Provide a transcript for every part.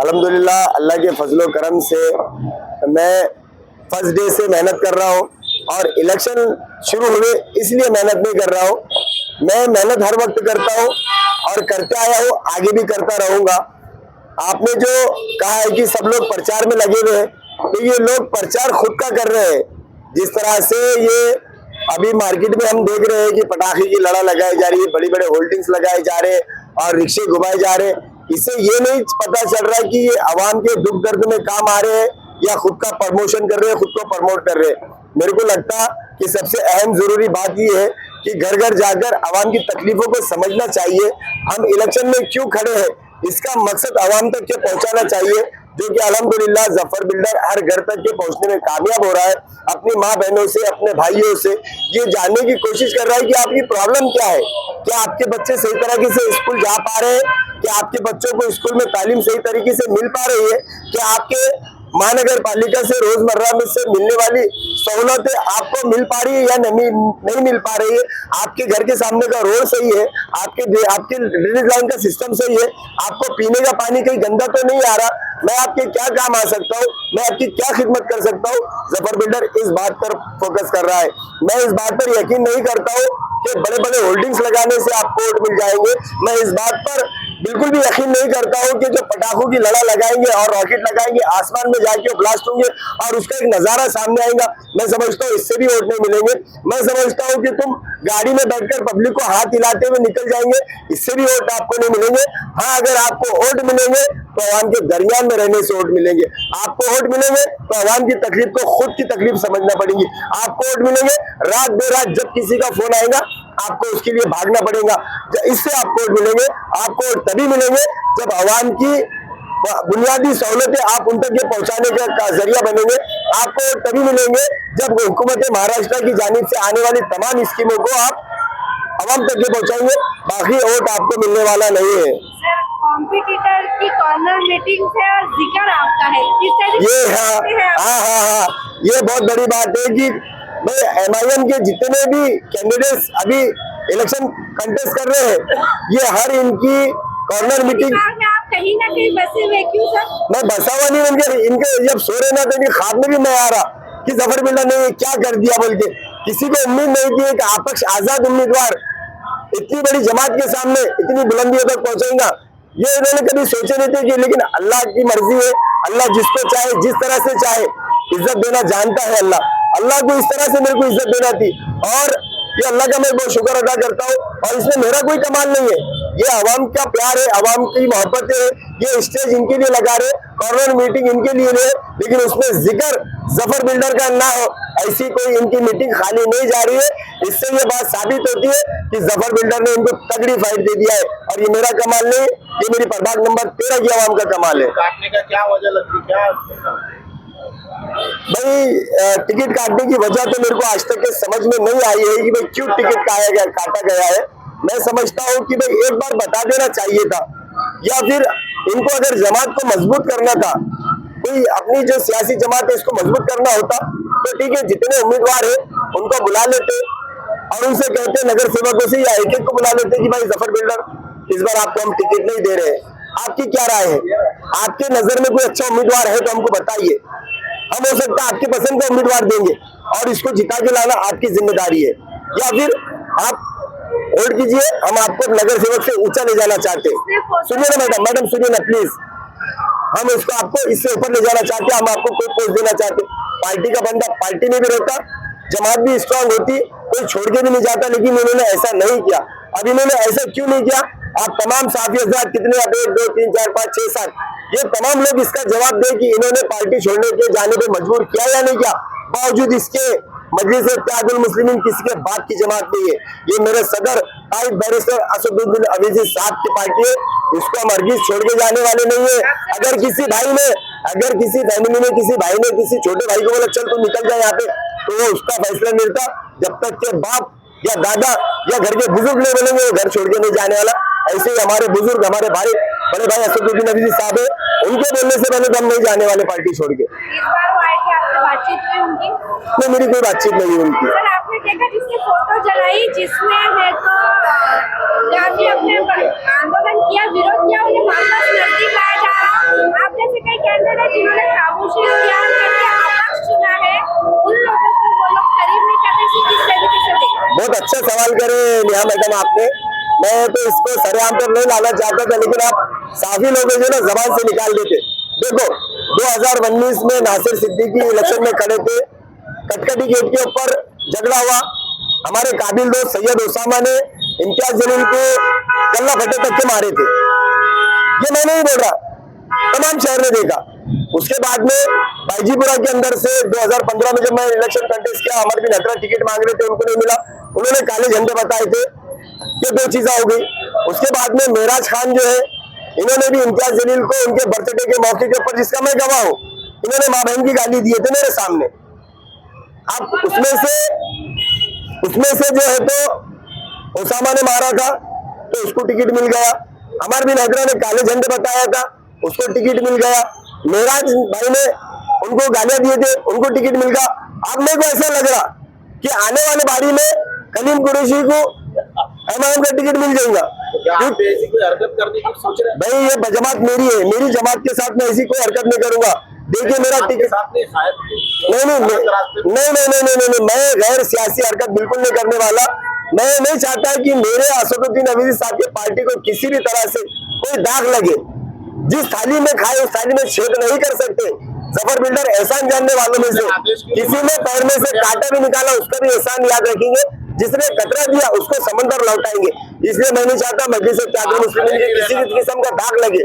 अल्हम्दुलिल्लाह अल्लाह के फजलो करम से मैं फर्स्ट डे से मेहनत कर रहा हूँ और इलेक्शन शुरू हुए इसलिए मेहनत नहीं कर रहा हूँ। मैं मेहनत हर वक्त करता हूँ और करते आया हूँ, आगे भी करता रहूँगा। आपने जो कहा है कि सब लोग प्रचार में लगे हुए हैं, तो ये लोग प्रचार खुद का कर रहे हैं। जिस तरह से ये अभी मार्केट में हम देख रहे हैं कि पटाखे की लड़ा लगाई जा रही है, बड़ी बड़े होल्डिंग्स लगाए जा रहे हैं और रिक्शे घुमाए जा रहे हैं। इससे ये नहीं पता चल रहा है कि ये आवाम के दुख दर्द में काम आ रहे हैं या खुद का प्रमोशन कर रहे हैं, खुद को प्रमोट कर रहे हैं। मेरे को लगता कि सबसे अहम जरूरी बात ये है कि घर घर जाकर आवाम की तकलीफों को समझना चाहिए। हम इलेक्शन में क्यों खड़े हैं, इसका मकसद आवाम तक के पहुंचाना चाहिए, जो कि अल्हम्दुलिल्लाह जफर बिल्डर हर घर तक के पहुंचने में कामयाब हो रहा है। अपनी माँ बहनों से, अपने भाइयों से ये जानने की कोशिश कर रहा है कि आपकी प्रॉब्लम क्या है, क्या आपके बच्चे सही तरीके से स्कूल जा पा रहे हैं, क्या आपके बच्चों को स्कूल में तालीम सही तरीके से मिल पा रही है, क्या आपके महानगर पालिका से रोजमर्रा में से मिलने वाली सहूलतें आपको मिल पा रही है या नहीं मिल पा रही है, आपके घर के सामने का रोड सही है, आपके ड्रेनेज लाइन का सिस्टम सही है, आपको पीने का पानी कहीं गंदा तो नहीं आ रहा, मैं आपके क्या काम आ सकता हूँ, मैं आपकी क्या खिदमत कर सकता हूँ। जफर बिल्डर इस बात पर फोकस कर रहा है। मैं इस बात पर यकीन नहीं करता हूँ कि बड़े बड़े होल्डिंग्स लगाने से आपको वोट मिल जाएंगे। मैं इस बात पर बिल्कुल भी यकीन नहीं करता हूँ कि जो पटाखों की लड़ा लगाएंगे और रॉकेट लगाएंगे, आसमान में जाके ब्लास्ट होंगे और उसका एक नजारा सामने आएगा, मैं समझता हूँ इससे भी वोट नहीं मिलेंगे। मैं समझता हूँ कि तुम गाड़ी में बैठकर पब्लिक को हाथ हिलाते हुए निकल जाएंगे, इससे भी वोट आपको नहीं मिलेंगे। हाँ, अगर आपको वोट मिलेंगे तो आवाम के दरमियान में रहने से वोट मिलेंगे। आपको वोट मिलेंगे तो आवाम की तकलीफ को खुद की तकलीफ समझना पड़ेगी। आपको वोट मिलेंगे रात बेरात जब किसी का फोन आएगा आपको उसके लिए भागना पड़ेगा। इससे आपको वोट मिलेंगे। आपको वोट तभी मिलेंगे जब आवाम की बुनियादी सहूलतें आप उन तक पहुंचाने का जरिया बनेंगे। आपको वोट तभी मिलेंगे जब हुकूमत महाराष्ट्र की जानिब से आने वाली तमाम स्कीमों को आप आवाम तक पहुंचाएंगे। बाकी वोट आपको मिलने वाला नहीं है। कॉम्पिटिटर की कॉर्नर मीटिंग है और जिक्र आपका है, ये हाँ, ये बहुत बड़ी बात है कि भाई MIM के जितने भी कैंडिडेट्स अभी इलेक्शन कंटेस्ट कर रहे हैं, ये हर इनकी कॉर्नर मीटिंग में आप कहीं ना कहीं बसे हुए क्यों सर? मैं बसा हुआ नहीं, इनके जब सो रहे ना तो इनके ख्वाब में भी मैं आ रहा कि जफर बिल्डर ने क्या कर दिया बोल के। किसी को उम्मीद नहीं थी कि आपक्ष आजाद उम्मीदवार इतनी बड़ी जमात के सामने इतनी बुलंदियों तक पहुंचेगा, ये इन्होंने कभी सोचे नहीं थे। कि लेकिन अल्लाह की मर्जी है, अल्लाह जिसको चाहे जिस तरह से चाहे इज्जत देना जानता है। अल्लाह को इस तरह से मेरे को इज्जत देना थी और ये अल्लाह का मैं बहुत शुक्र अदा करता हूँ। और इसमें मेरा कोई कमाल नहीं है, ये आवाम का प्यार है, आवाम की मोहब्बत है। ये स्टेज इनके लिए लगा रहे, कॉर्नर मीटिंग इनके लिए ले, लेकिन उसमें जिक्र जफर बिल्डर का ना हो, ऐसी कोई इनकी मीटिंग खाली नहीं जा रही है। इससे ये बात साबित होती है कि जफर बिल्डर ने इनको तगड़ी फाइट दे दिया है और ये मेरा कमाल नहीं, ये मेरी प्रभाग नंबर 13 की आवाम का कमाल है। काटने का क्या वजह लगती, क्या भाई टिकट काटने की वजह तो मेरे को आज तक के समझ में नहीं आई है कि भाई क्यों टिकट काटा गया है। मैं समझता हूँ कि भाई एक बार बता देना चाहिए था, या फिर इनको अगर जमात को मजबूत करना था, कोई अपनी जो सियासी जमात है इसको मजबूत करना होता तो ठीक है, जितने उम्मीदवार है उनको बुला लेते और उनसे कहते नगर सेवकों से या एक को बुला लेते कि भाई जफर बिल्डर इस बार आपको हम टिकट नहीं दे रहे हैं, आपकी क्या राय है? आपके नजर में कोई अच्छा उम्मीदवार है तो हमको बताइए, हम हो सकता है आपके पसंद का उम्मीदवार देंगे और इसको जिता के लाना आपकी जिम्मेदारी है। या फिर आप वोट कीजिए, हम आपको नगर सेवक से ऊंचा ले जाना चाहते हैं। सुनिए ना मैडम सुनिए ना प्लीज, हम इसको आपको इससे ऊपर ले जाना चाहते हैं, हम आपको कोई पोस्ट देना चाहते। पार्टी का बंदा पार्टी में भी रहता, जमात भी स्ट्रांग होती, कोई छोड़ के भी नहीं जाता, लेकिन इन्होंने ऐसा नहीं किया। अब इन्होंने ऐसा क्यों नहीं किया? आप तमाम साथी हजरात कितने, अब 1 2 3 4 5 6 7 ये तमाम लोग इसका जवाब दें कि इन्होंने पार्टी छोड़ने के जाने पे मजबूर किया या नहीं किया। बावजूद इसके मजलिस इत्तेहादुल मुस्लिमीन किसी के बाप की जमात नहीं है, ये मेरे सदर कायद बैरिस्टर असदुद्दीन अवीजी साहब की पार्टी है, इसको हम हरगिज छोड़ के जाने वाले नहीं है। अगर किसी फैमिली में किसी भाई ने किसी छोटे भाई को बोला चल तू निकल जाए यहाँ पे, तो वो उसका फैसला मिलता, जब तक के बाप या दादा या घर के बुजुर्ग नहीं बोलेंगे वो घर छोड़ के नहीं जाने वाला। ऐसे ही हमारे बुजुर्ग, हमारे भाई, बड़े भाई असदुद्दीन अवीजी साहब है, उनके बोलने से पहले हम नहीं जाने वाले पार्टी छोड़ के। इस बार वो आए थे आपसे बातचीत हुई, उनकी? नहीं, मेरी कोई बातचीत नहीं हुई उनकी। सर आपने देखा जिसकी फोटो जलाई जिसने है तो काफी अपने आंदोलन किया, विरोध किया, उन्हें वापस नजदीक लाया जा रहा। आप जैसे कई कैंडिडेट है जिन्होंने खामोशी इख्तियार करके अपक्ष चुना है, उन लोगों को वो लोग करीब नहीं करते, किस तरीके से देखते? बहुत अच्छा सवाल करे नेहा मैडम आपने। मैं तो इसको सरेआम पर नहीं लाना चाहता था, लेकिन आप साफी लोगों जो ना जबान से निकाल देते। देखो 2019 में नासिर सिद्दीकी इलेक्शन में खड़े थे, कटकटी गेट के ऊपर झगड़ा हुआ, हमारे काबिल दोस्त सैयद ओसामा ने इम्तियाज जलील को गला फटे तक के मारे थे। ये मैं नहीं बोल रहा, तमाम शहर ने देखा। उसके बाद में बाईजीपुरा के अंदर से 2015 में जब मैं इलेक्शन कंटेस्ट किया, अमर बिन हत्रा टिकट मांग रहे थे, उनको नहीं मिला, उन्होंने काले झंडे बताए थे। ये दो चीजें हो गई। उसके बाद में मेराज खान जो है, इन्होंने भी इम्तियाज जलील को उनके बर्थडे के मौके के ऊपर, जिसका मैं गवाह हूं, इन्होंने माँ बहन की गाली दिए थे मेरे सामने। अब उसमें से जो है तो ओसामा ने मारा था तो उसको टिकट मिल गया, अमर बिन हत्रा ने काले झंडे बताया था, उसको टिकट मिल गया, मेराज भाई ने उनको गालियां दिए थे, उनको टिकट मिल गया। अब मेरे को ऐसा लग रहा कि आने वाले बारी में कलीम कुरैशी को एमआईएम का टिकट मिल जाएगा। ऐसी कोई हरकत करने की सोच रहे हैं? भाई ये जमात मेरी है, मेरी जमात के साथ मैं ऐसी कोई हरकत नहीं करूंगा। देखिए मेरा टिकट नहीं, मैं गैर सियासी हरकत बिल्कुल नहीं करने वाला। मैं नहीं चाहता कि मेरे असदुद्दीन अवीसी साहब की पार्टी को किसी भी तरह से कोई दाग लगे। जिस थाली में खाए उस थाली में छेद नहीं कर सकते। जफर बिल्डर एहसान जानने वालों में से किसी ने पैर में से कांटा भी निकाला, उसका भी एहसान याद रखेंगे। जिसने कतरा दिया उसको समंदर लौटाएंगे। इसलिए मैं नहीं चाहता मजलिस इत्तेहाद मुस्लिमीन के किसी भी किस्म का दाग लगे।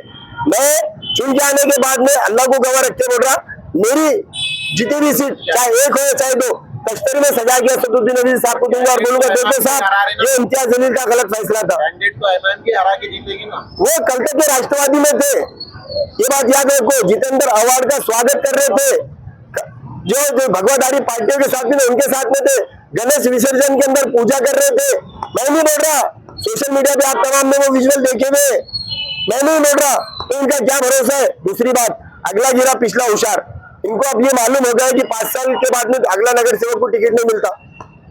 मैं चुन के आने के बाद में अल्लाह को गवाह रख के बोल रहा, मेरी जितनी भी सीट चाहे एक हो चाहे दो, तश्तरी में सजा के असदुद्दीन अवीसी साहब को दूंगा और बोलूंगा देखो साहब ये इम्तियाज जलील का गलत फैसला था। कैंडिडेट तो एमआईएम की हरा के जीतेगी ना। वो कल तक के राष्ट्रवादी में थे, ये बात याद रखो। जितेंद्र अवार्ड का स्वागत कर रहे थे, जो भगवाधारी पार्टियों के साथ में उनके साथ में थे, गणेश विसर्जन के अंदर पूजा कर रहे थे। मैं नहीं बोल रहा, सोशल मीडिया पे आप तमाम ने वो विजुअल देखे हुए, मैं नहीं बोल रहा, तो इनका क्या भरोसा है। दूसरी बात, अगला गिरा पिछला होशियार। इनको अब ये मालूम हो गया कि 5 साल के बाद में अगला नगर सेवक को टिकट नहीं मिलता,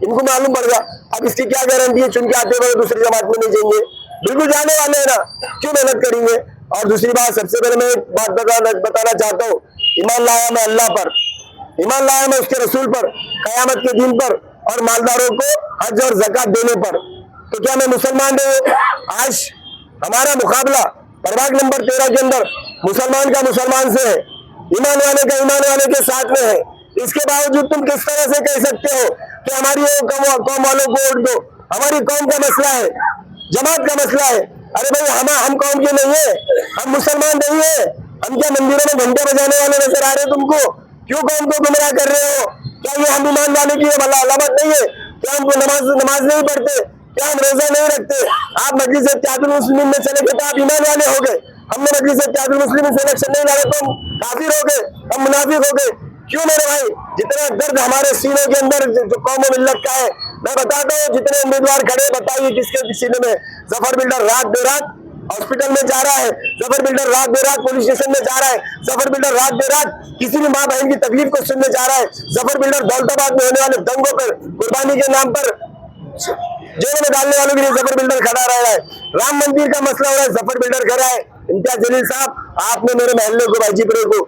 इनको मालूम पड़ गया। अब इसकी क्या गारंटी है चुन के आते हुए दूसरी जमात में नहीं जाएंगे? बिल्कुल जाने वाले हैं ना, क्यों मेहनत करेंगे। और दूसरी बात, सबसे पहले मैं एक बात बताना चाहता हूँ, ईमान लाया मैं अल्लाह पर, ईमान लाया मैं उसके रसूल पर, कयामत के दिन पर, और मालदारों को हज और ज़कात देने पर। तो क्या मैं मुसलमान नहीं हूँ? आज हमारा मुकाबला प्रभाग नंबर 13 के अंदर मुसलमान का मुसलमान से है, ईमान वाले का ईमान वाले के साथ में है। इसके बावजूद तुम किस तरह से कह सकते हो कि हमारी कौम वालों को वोट दो? हमारी कौम का मसला है, जमात का मसला है। अरे भाई हम कौम के नहीं है, हम मुसलमान नहीं है। हम क्या मंदिरों में घंटे बजाने वाले नजर आ रहे हैं तुमको? क्यों कौम को गुमराह कर रहे हो? क्या ये हम ईमान वाले की अलामत नहीं है? क्या हम नमाज नहीं पढ़ते? क्या हम रोजा नहीं रखते? आप मजलिस इत्तेहाद मुस्लिमीन में चले गए तो आप ईमान वाले हो गए। हमने मजलिस इत्तेहाद मुस्लिमीन से इलेक्शन नहीं लड़े तो हम काफिर हो गए, हम मुनाफिक हो गए। क्यों मेरे भाई? जितना दर्द हमारे सीनों के अंदर जो कौम और मिल्लत का है, मैं बताता हूँ। जितने उम्मीदवार खड़े, बताइए किसके सीने में? जफर बिल्डर रात बेरात हॉस्पिटल में जा रहा है, जफर बिल्डर रात बेरात पुलिस स्टेशन में जा रहा है, जफर बिल्डर रात बेरात किसी भी माँ बहन की तकलीफ को सुनने जा रहा है, जफर बिल्डर दौलताबाद में होने वाले दंगों पर कुर्बानी के नाम पर जेल में डालने वालों के लिए जफर बिल्डर खड़ा रह रहा है। राम मंदिर का मसला हो रहा है, जफर बिल्डर खड़ा है। इम्तियाज जलील साहब, आपने मेरे महल्ले को, बाईजीपुरे को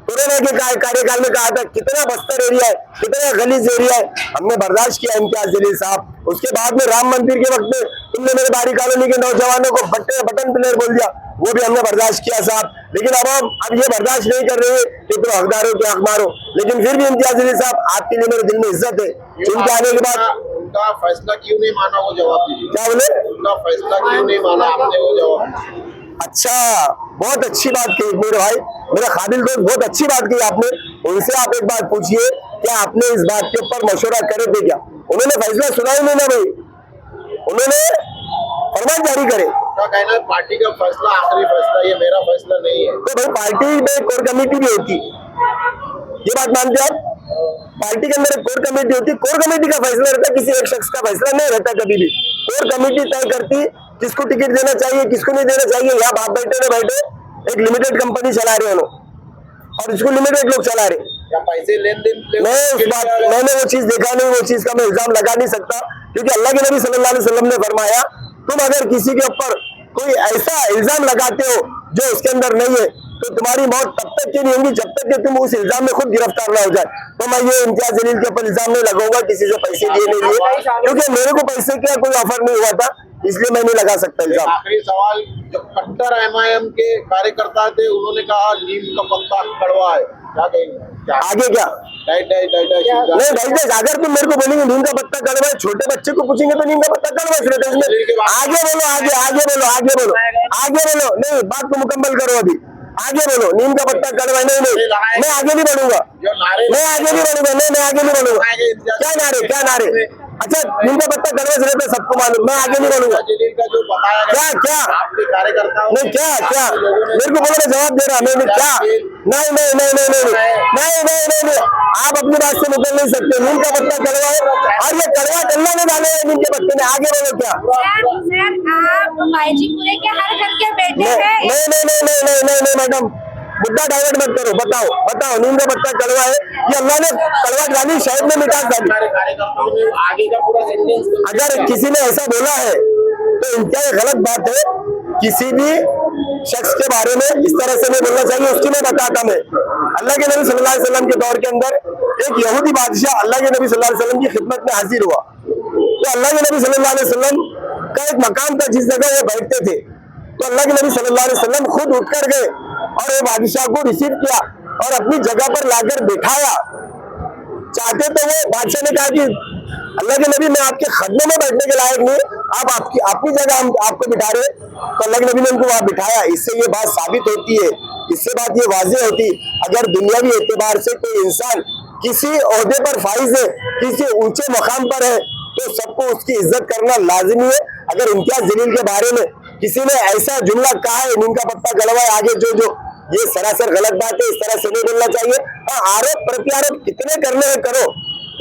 कोरोना के कार्यकाल में कहा था कितना बस्तर एरिया है, कितना गलीज एरिया है, हमने बर्दाश्त किया इम्तियाज जलील साहब। उसके बाद में राम मंदिर के वक्त में तुमने मेरे बारी कॉलोनी के नौजवानों को बटन प्लेयर बोल दिया, वो भी हमने बर्दाश्त किया साहब। लेकिन अब ये बर्दाश्त नहीं कर रहे कि तुम हकदारों के हक मारो। लेकिन फिर भी इम्तियाज जलील साहब, आपके लिए मेरे दिल में इज्जत है। उनके आने के बाद उनका फैसला क्यों नहीं माना, वो जवाब दीजिए। क्या बोले? उनका फैसला क्यों नहीं माना आपने, वो जवाब। अच्छा, बहुत अच्छी बात कही मेरे भाई, मेरा काबिल दोस्त, बहुत अच्छी बात कही आपने। उनसे आप एक बात पूछिए, क्या आपने इस बात के ऊपर मशवरा करे थे क्या? उन्होंने फैसला सुना ही नहीं ना भाई, उन्होंने फरमान जारी करे। क्या कहना है, पार्टी का फैसला आखिरी फैसला, ये मेरा फैसला नहीं है। तो भाई पार्टी में कोर कमेटी भी होती, ये बात मानते आप? पार्टी के अंदर एक कोर कमेटी होती, कोर कमेटी का फैसला रहता, किसी एक शख्स का फैसला नहीं रहता कभी भी। कोर कमेटी तय करती किसको टिकट देना चाहिए, किसको नहीं देना चाहिए। यहाँ बाप बैठे एक लिमिटेड कंपनी चला रहे हैं और इसको लिमिटेड लोग चला रहे। या पैसे लेन देन मैंने वो चीज देखा नहीं, वो चीज का मैं इल्जाम लगा नहीं सकता, क्योंकि अल्लाह के नबी सल्लल्लाहु अलैहि वसल्लम ने फरमाया, तुम अगर किसी के ऊपर कोई ऐसा इल्जाम लगाते हो जो उसके अंदर नहीं है, तो तुम्हारी मौत तब तक की नहीं होगी जब तक कि तुम उस इल्जाम में खुद गिरफ्तार ना हो जाए। तो मैं ये इम्तियाज जलील के ऊपर इल्जाम नहीं लगाऊंगा, किसी से पैसे लिए नहीं लिए, क्योंकि मेरे को पैसे का कोई ऑफर नहीं हुआ था, इसलिए मैं नहीं लगा सकता इल्जाम। आखिरी सवाल, जो कट्टर एमआईएम के कार्यकर्ता थे उन्होंने कहा नीम का पत्ता कड़वा है, क्या कहेंगे? आगे क्या नहीं भाई, अगर तुम मेरे को बोलेंगे नीम का पत्ता कड़वा है, छोटे बच्चे को पूछेंगे तो नीम का पत्ता कड़वा है, इसमें आगे बोलो, आगे बोलो, नहीं बात को मुकम्मल करो, अभी आगे बोलो, नीम का पत्ता कड़वा नहीं, मैं आगे नहीं बढ़ूंगा, मैं आगे नहीं बढ़ूंगा, क्या नारे, अच्छा नीम का पत्ता कड़वा से रहता है सबको मालूम, मैं आगे नहीं बढ़ूंगा, क्या नहीं, क्या मेरे को बोलो, मैं जवाब दे रहा, मैं क्या नहीं, आप अपनी बात से निकल नहीं सकते, नीम का पत्ता कड़वा है और ये कड़वा अल्लाह ने डाले है नीम के पत्ते में, आगे बोलो क्या? आप बाईजीपुरे के हर घर के बेटे हैं। नहीं मैडम, मुद्दा डाइवर्ट मत करो, बताओ नीम का पत्ता कड़वा है, ये अल्लाह ने कड़वा डाली, शहद में मिठास डाली। अगर किसी ने ऐसा बोला है तो इनका ये गलत बात है, किसी भी शख्स के बारे में इस तरह से नहीं बोलना चाहिए। उसकी मैं बताता, मैं अल्लाह के नबी सल्लल्लाहु अलैहि वसल्लम के दौर के अंदर एक यहूदी बादशाह अल्लाह के नबी सल्लल्लाहु अलैहि वसल्लम की खिदमत में हाजिर हुआ, तो अल्लाह के नबी सल्लल्लाहु अलैहि वसल्लम का एक मकाम था जिस जगह वो बैठते थे, तो अल्लाह के नबी सल्लल्लाहु अलैहि वसल्लम खुद उठकर गए और वो बादशाह को रिसीव किया और अपनी जगह पर लाकर बिठाया। चाहते तो वो बादशाह ने कहा कि अल्लाह के नबी, मैं आपके खदमे में बैठने के लायक नहीं, आप अपनी जगह हम आपको बिठा रहे, तो अल्लाह के नबी ने उनको वहां बिठाया। इससे ये बात साबित होती है, इससे बात ये वाज़ेह होती, अगर दुनियावी एतबार से कोई इंसान किसी ओहदे पर फाइज है, किसी ऊंचे मकाम पर है, तो सबको उसकी इज्जत करना लाजिमी है। अगर इम्तियाज जलील के बारे में किसी ने ऐसा जुमला कहा है, नीम का पत्ता गलवा है, आगे जो ये सरासर गलत बात है, इस तरह से नहीं बोलना चाहिए। हाँ, आरोप प्रत्यारोप कितने करने हैं करो,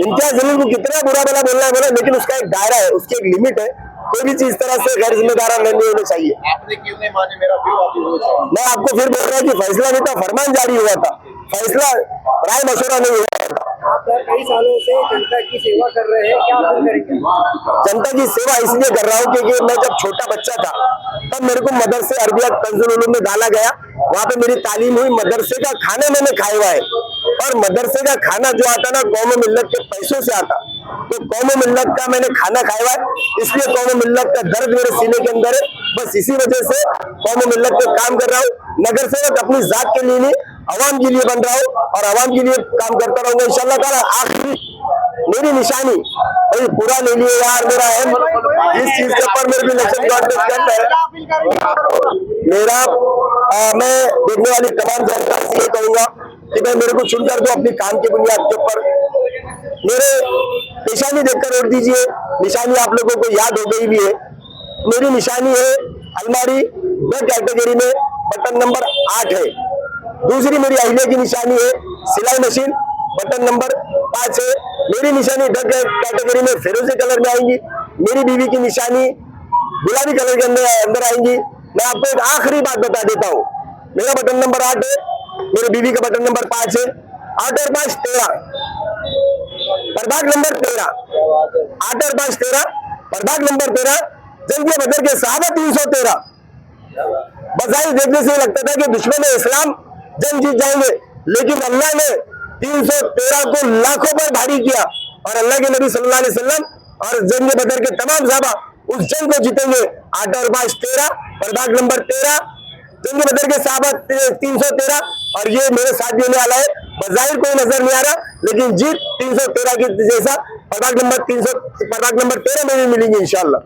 इम्तियाज जलील को कितना बुरा भला बोलना है बोलो, लेकिन उसका एक दायरा है, उसकी एक लिमिट है, कोई भी चीज तरह से गैर जिम्मेदाराना नहीं होना चाहिए। आपने क्यों नहीं माने मेरा फिर वापस? मैं आपको फिर बोल रहा हूँ कि फैसला नहीं था, फरमान जारी हुआ था, फैसला राय मशवरा नहीं हुआ था। आप कई सालों से जनता की सेवा कर रहे हैं, क्या आप करेंगे? जनता की सेवा इसलिए कर रहा हूँ क्योंकि मैं जब छोटा बच्चा था तब मेरे को मदरसे अरबिया कंजुल उलूम में डाला गया, वहाँ पे मेरी तालीम हुई, मदरसे का खाना मैंने खाया हुआ है, और मदरसे का खाना जो आता ना कौम मिल्लत के पैसों से आता, तो कौम मिल्लत का मैंने खाना खाया हुआ है, इसलिए कौम मिल्लत का दर्द मेरे सीने के अंदर है। बस इसी वजह से कौम मिल्लत पे काम कर रहा हूँ। नगर सेवक अपनी जात के लिए नहीं, आवाम के लिए बन रहा हूँ और आवाम के लिए काम करता रहूंगा इंशाअल्लाह ताला। आखिरी मेरी निशानी भाई पूरा ले लिए यार, मेरा है इस चीज के ऊपर मेरे भी इलेक्शन कॉन्टेस्ट करना है मेरा। मैं देखने वाली तमाम जनता से ये कहूंगा कि भाई मेरे को चुनकर दो अपनी काम की बुनियाद के ऊपर, मेरे निशानी देखकर वोट दीजिए। निशानी आप लोगों को याद हो गई भी है, मेरी निशानी है अलमारी ब कैटेगरी में बटन नंबर 8 है। दूसरी मेरी अहिल्या की निशानी है सिलाई मशीन, बटन नंबर 5 है। मेरी निशानी द कैटेगरी में फिरोजी कलर में आएंगी। मेरी बीवी की निशानी गुलाबी कलर के अंदर आएंगी। मैं आपको एक आखिरी बात बता देता हूँ, मेरा बटन नंबर 8 है, मेरी बीवी का बटन नंबर 5 है। 8 और 5 13, प्रभाग नंबर 13, 8 और 5 13, प्रभाग नंबर 13, जंगिया बदर के साहब 313। बजाय देखने से लगता था कि दुश्मन इस्लाम जंग जीत जाएंगे, लेकिन अल्लाह ने 313 को लाखों पर भारी किया और अल्लाह के नबी सल्लल्लाहु अलैहि वसल्लम और जंग बदर के तमाम सहाबा उस जंग को जीतेंगे। 8 और 5 13, प्रभाग नंबर 13, जंग बदर के सहाबा 313, और ये मेरे साथ देने वाला है। बजाहिर कोई नजर नहीं आ रहा, लेकिन जीत 313 की जैसा प्रभाग नंबर 13 में भी मिलेंगे इंशाअल्लाह।